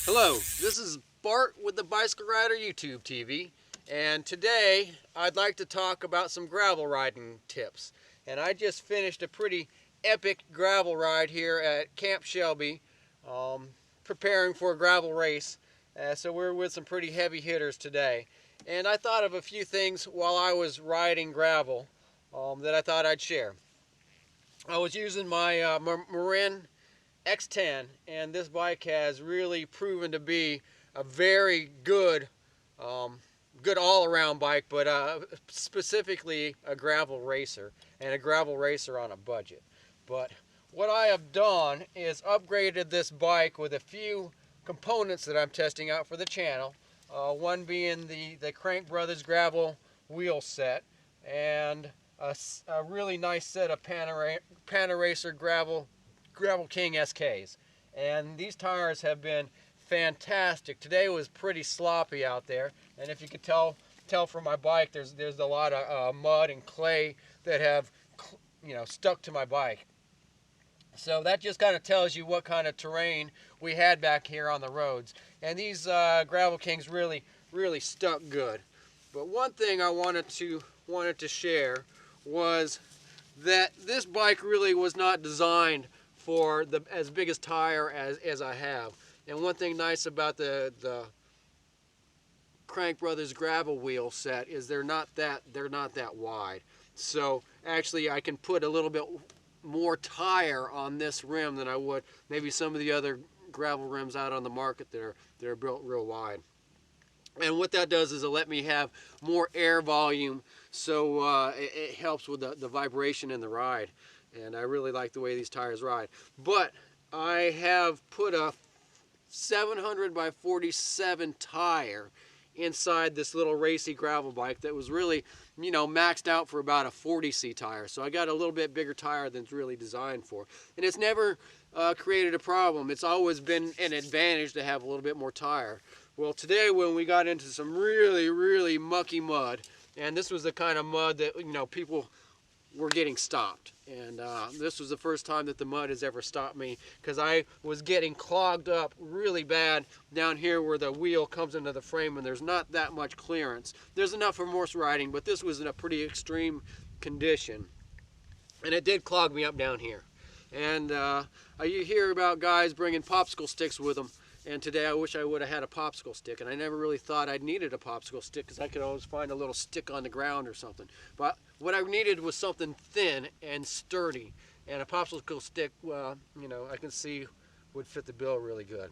Hello, this is Bart with the Bicycle Rider YouTube TV, and today I'd like to talk about some gravel riding tips. And I just finished a pretty epic gravel ride here at Camp Shelby, preparing for a gravel race. So we're with some pretty heavy hitters today. And I thought of a few things while I was riding gravel that I thought I'd share. I was using my Marin X10, and this bike has really proven to be a very good, good all-around bike, but specifically a gravel racer, and a gravel racer on a budget. But what I have done is upgraded this bike with a few components that I'm testing out for the channel. One being the Crank Brothers gravel wheel set, and a really nice set of Panaracer Gravel King SKs. And these tires have been fantastic. Today was pretty sloppy out there, and if you could tell from my bike, there's a lot of mud and clay that have stuck to my bike. So that just kind of tells you what kind of terrain we had back here on the roads. And these Gravel Kings really stuck good. But one thing I wanted to share was that this bike really was not designed for the as big a tire as I have. And one thing nice about the Crank Brothers gravel wheel set is they're not that wide. So actually I can put a little bit more tire on this rim than I would maybe some of the other gravel rims out on the market that are built real wide. And what that does is it let me have more air volume, so it helps with the vibration in the ride. And I really like the way these tires ride. But I have put a 700 by 47 tire inside this little racy gravel bike that was really, maxed out for about a 40C tire. So I got a little bit bigger tire than it's really designed for. And it's never created a problem. It's always been an advantage to have a little bit more tire. Well, today when we got into some really mucky mud, and this was the kind of mud that, people were getting stopped. And this was the first time that the mud has ever stopped me, because I was getting clogged up really bad down here where the wheel comes into the frame, and there's not that much clearance. There's enough for horse riding, but this was in a pretty extreme condition. And it did clog me up down here. And you hear about guys bringing popsicle sticks with them. And today I wish I would have had a popsicle stick, and I never really thought I'd needed a popsicle stick because I could always find a little stick on the ground or something. But what I needed was something thin and sturdy, and a popsicle stick, well, I can see would fit the bill really good.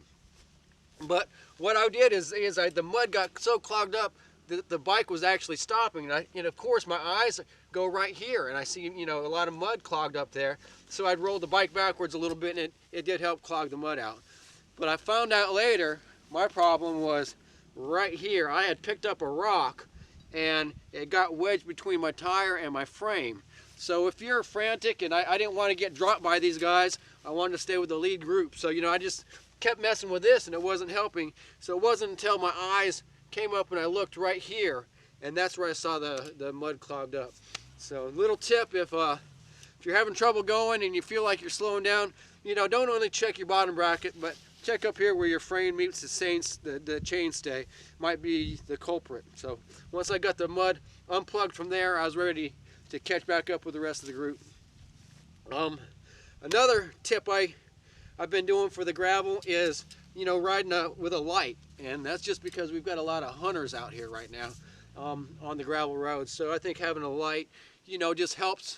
But what I did is the mud got so clogged up that the bike was actually stopping, and of course my eyes go right here, and I see a lot of mud clogged up there. So I'd roll the bike backwards a little bit, and it did help clog the mud out. But I found out later my problem was right here. I had picked up a rock and it got wedged between my tire and my frame. So if you're frantic, and I didn't want to get dropped by these guys, I wanted to stay with the lead group. So I just kept messing with this and it wasn't helping. So it wasn't until my eyes came up and I looked right here, and that's where I saw the mud clogged up. So little tip, if you're having trouble going and you feel like you're slowing down, don't only check your bottom bracket, but check up here where your frame meets the chainstay. Might be the culprit. So once I got the mud unplugged from there, I was ready to catch back up with the rest of the group. Another tip I've been doing for the gravel is riding with a light, and that's just because we've got a lot of hunters out here right now on the gravel roads. So I think having a light just helps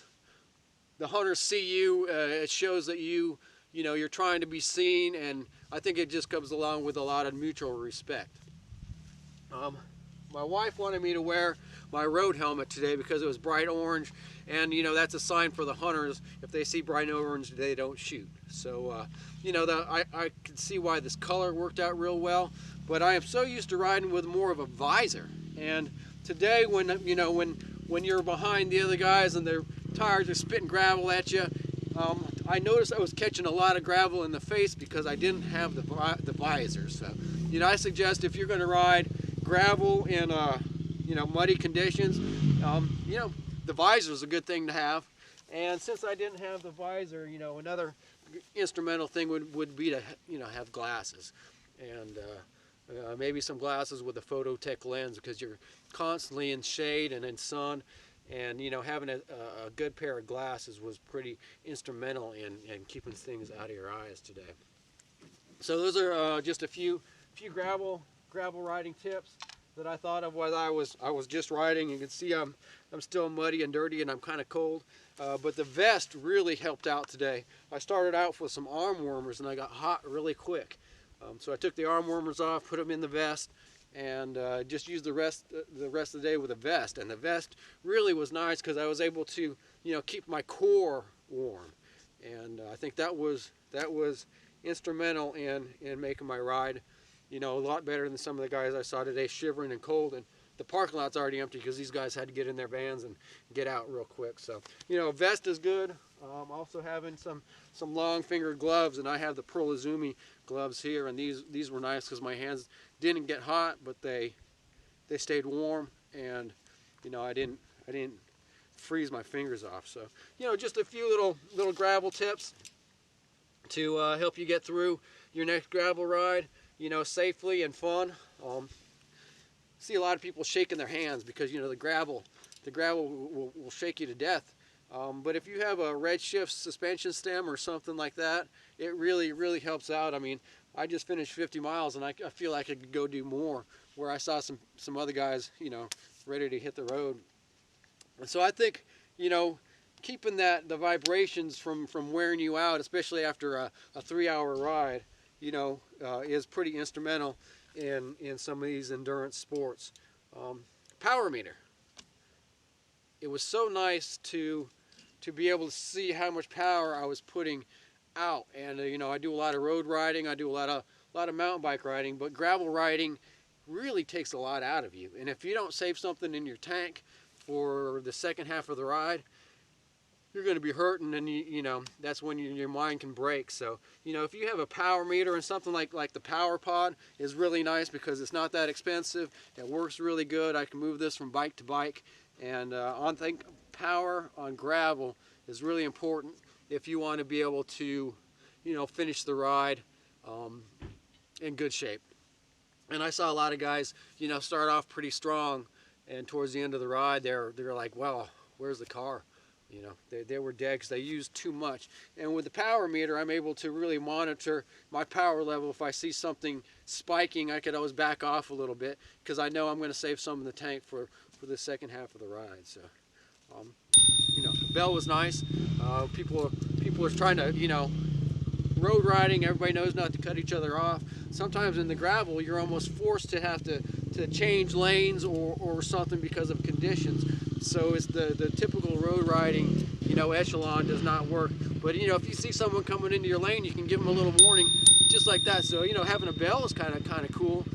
the hunters see you. It shows that you're trying to be seen, and I think it just comes along with a lot of mutual respect. My wife wanted me to wear my road helmet today because it was bright orange, and that's a sign for the hunters. If they see bright orange, they don't shoot. So I can see why this color worked out real well, but I am so used to riding with more of a visor. And today when you're behind the other guys and their tires are spitting gravel at you, I noticed I was catching a lot of gravel in the face because I didn't have the visor. So, I suggest if you're going to ride gravel in, muddy conditions, the visor is a good thing to have. And since I didn't have the visor, another instrumental thing would be to, have glasses. and maybe some glasses with a Phototech lens, because you're constantly in shade and in sun, and having a good pair of glasses was pretty instrumental in keeping things out of your eyes today. So those are just a few gravel riding tips that I thought of while I was just riding. You can see I'm still muddy and dirty, and I'm kind of cold, but the vest really helped out today. I started out with some arm warmers, and I got hot really quick. So I took the arm warmers off, put them in the vest, and just used the rest of the day with a vest. And the vest really was nice because I was able to keep my core warm, and I think that was instrumental in making my ride a lot better than some of the guys I saw today shivering and cold. And the parking lot's already empty because these guys had to get in their vans and get out real quick. So a vest is good. Also having some long fingered gloves, and I have the Pearl Izumi gloves here, and these were nice because my hands didn't get hot, but they stayed warm, and I didn't freeze my fingers off. So just a few little gravel tips to help you get through your next gravel ride safely and fun. See a lot of people shaking their hands because the gravel will shake you to death. But if you have a Redshift suspension stem or something like that, it really helps out. I mean, I just finished 50 miles, and I feel like I could go do more, where I saw some other guys ready to hit the road. And so I think keeping the vibrations from wearing you out, especially after a 3-hour ride, is pretty instrumental in some of these endurance sports. Power meter. It was so nice to be able to see how much power I was putting out. And I do a lot of road riding, I do a lot of mountain bike riding, but gravel riding really takes a lot out of you. And if you don't save something in your tank for the second half of the ride, you're going to be hurting, and that's when your mind can break. So if you have a power meter, and something like the Power Pod is really nice because it's not that expensive, it works really good. I can move this from bike to bike, and I think power on gravel is really important if you want to be able to finish the ride in good shape. And I saw a lot of guys start off pretty strong, and towards the end of the ride they're like, well, where's the car? They were dead because they used too much. And with the power meter, I'm able to really monitor my power level. If I see something spiking, I could always back off a little bit because I know I'm going to save some in the tank for the second half of the ride. So, the bell was nice. People are trying to, road riding, everybody knows not to cut each other off. Sometimes in the gravel, you're almost forced to have to change lanes or something because of conditions. So it's the typical road riding, echelon does not work. But if you see someone coming into your lane, you can give them a little warning, just like that. So having a bell is kind of cool.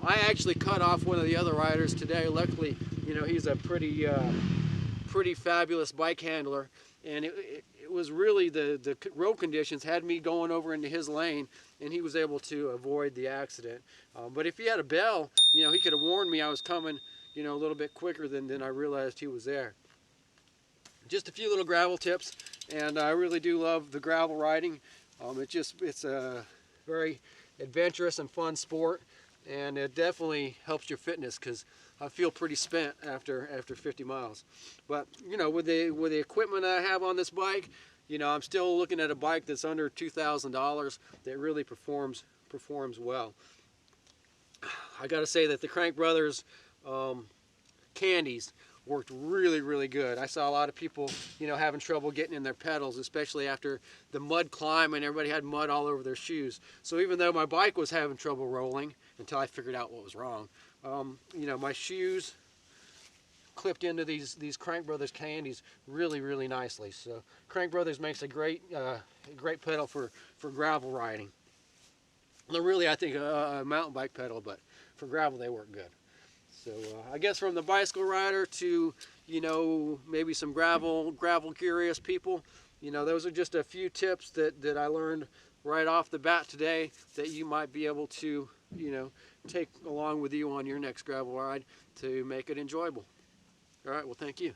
I actually cut off one of the other riders today. Luckily, he's a pretty fabulous bike handler, and it was really the road conditions had me going over into his lane, and he was able to avoid the accident. But if he had a bell, he could have warned me I was coming a little bit quicker than I realized he was there. Just a few little gravel tips, and I really do love the gravel riding. It's a very adventurous and fun sport, and it definitely helps your fitness because I feel pretty spent after 50 miles. But with the equipment I have on this bike, I'm still looking at a bike that's under $2,000 that really performs well. I got to say that the Crank Brothers candies worked really good. I saw a lot of people having trouble getting in their pedals, especially after the mud climb, and everybody had mud all over their shoes. So even though my bike was having trouble rolling until I figured out what was wrong, my shoes clipped into these Crank Brothers candies really nicely. So Crank Brothers makes a great pedal for gravel riding. They're really, I think, a mountain bike pedal, but for gravel they work good. So I guess from the bicycle rider to maybe some gravel curious people, those are just a few tips that I learned right off the bat today that you might be able to take along with you on your next gravel ride to make it enjoyable. All right, well, thank you.